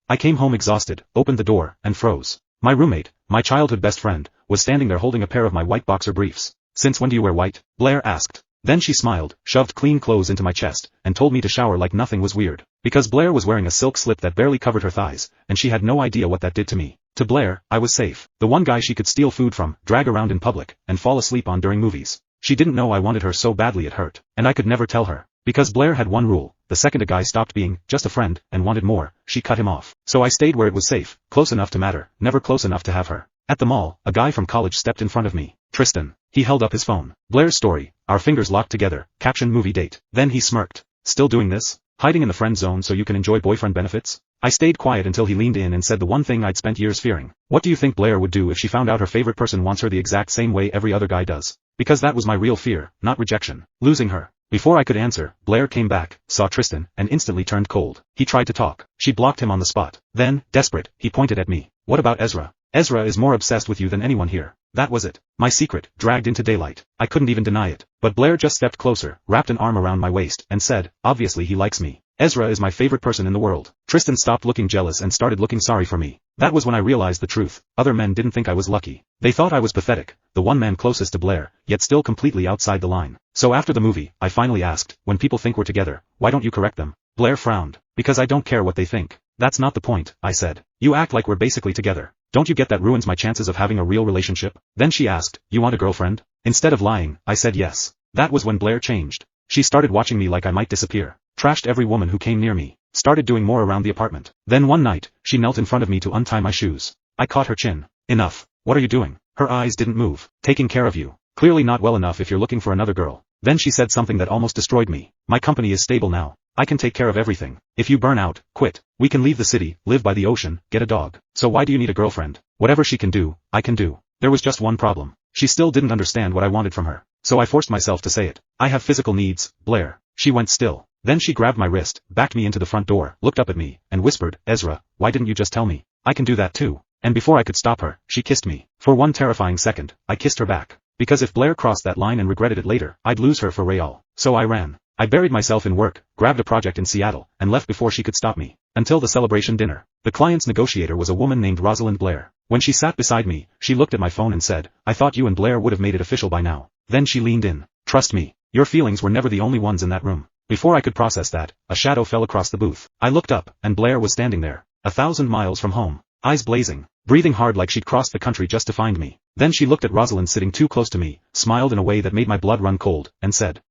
I came home exhausted, opened the door, and froze. My roommate, my childhood best friend, was standing there holding a pair of my white boxer briefs. "Since when do you wear white?" Blair asked. Then she smiled, shoved clean clothes into my chest, and told me to shower like nothing was weird. Because Blair was wearing a silk slip that barely covered her thighs, and she had no idea what that did to me. To Blair, I was safe. The one guy she could steal food from, drag around in public, and fall asleep on during movies. She didn't know I wanted her so badly it hurt, and I could never tell her. Because Blair had one rule: the second a guy stopped being just a friend and wanted more, she cut him off. So I stayed where it was safe, close enough to matter, never close enough to have her. At the mall, a guy from college stepped in front of me. "Tristan." He held up his phone. Blair's story, our fingers locked together, caption movie date. Then he smirked. "Still doing this? Hiding in the friend zone so you can enjoy boyfriend benefits?" I stayed quiet until he leaned in and said the one thing I'd spent years fearing. "What do you think Blair would do if she found out her favorite person wants her the exact same way every other guy does?" Because that was my real fear, not rejection. Losing her. Before I could answer, Blair came back, saw Tristan, and instantly turned cold. He tried to talk. She blocked him on the spot. Then, desperate, he pointed at me. "What about Ezra? Ezra is more obsessed with you than anyone here." That was it. My secret, dragged into daylight. I couldn't even deny it. But Blair just stepped closer, wrapped an arm around my waist, and said, "Obviously he likes me. Ezra is my favorite person in the world." Tristan stopped looking jealous and started looking sorry for me. That was when I realized the truth. Other men didn't think I was lucky. They thought I was pathetic, the one man closest to Blair, yet still completely outside the line. So after the movie, I finally asked, "When people think we're together, why don't you correct them?" Blair frowned. "Because I don't care what they think." "That's not the point," I said. "You act like we're basically together. Don't you get that ruins my chances of having a real relationship?" Then she asked, "You want a girlfriend?" Instead of lying, I said yes. That was when Blair changed. She started watching me like I might disappear. Trashed every woman who came near me. Started doing more around the apartment. Then one night, she knelt in front of me to untie my shoes. I caught her chin. "Enough. What are you doing?" Her eyes didn't move. "Taking care of you. Clearly not well enough if you're looking for another girl." Then she said something that almost destroyed me. "My company is stable now. I can take care of everything. If you burn out, quit. We can leave the city, live by the ocean, get a dog. So why do you need a girlfriend? Whatever she can do, I can do." There was just one problem. She still didn't understand what I wanted from her. So I forced myself to say it. "I have physical needs, Blair." She went still. Then she grabbed my wrist, backed me into the front door, looked up at me, and whispered, "Ezra, why didn't you just tell me? I can do that too." And before I could stop her, she kissed me. For one terrifying second, I kissed her back. Because if Blair crossed that line and regretted it later, I'd lose her for real. So I ran. I buried myself in work, grabbed a project in Seattle, and left before she could stop me. Until the celebration dinner. The client's negotiator was a woman named Rosalind Blair. When she sat beside me, she looked at my phone and said, "I thought you and Blair would have made it official by now." Then she leaned in. "Trust me, your feelings were never the only ones in that room." Before I could process that, a shadow fell across the booth. I looked up, and Blair was standing there, 1,000 miles from home. Eyes blazing, breathing hard like she'd crossed the country just to find me. Then she looked at Rosalind sitting too close to me, smiled in a way that made my blood run cold, and said,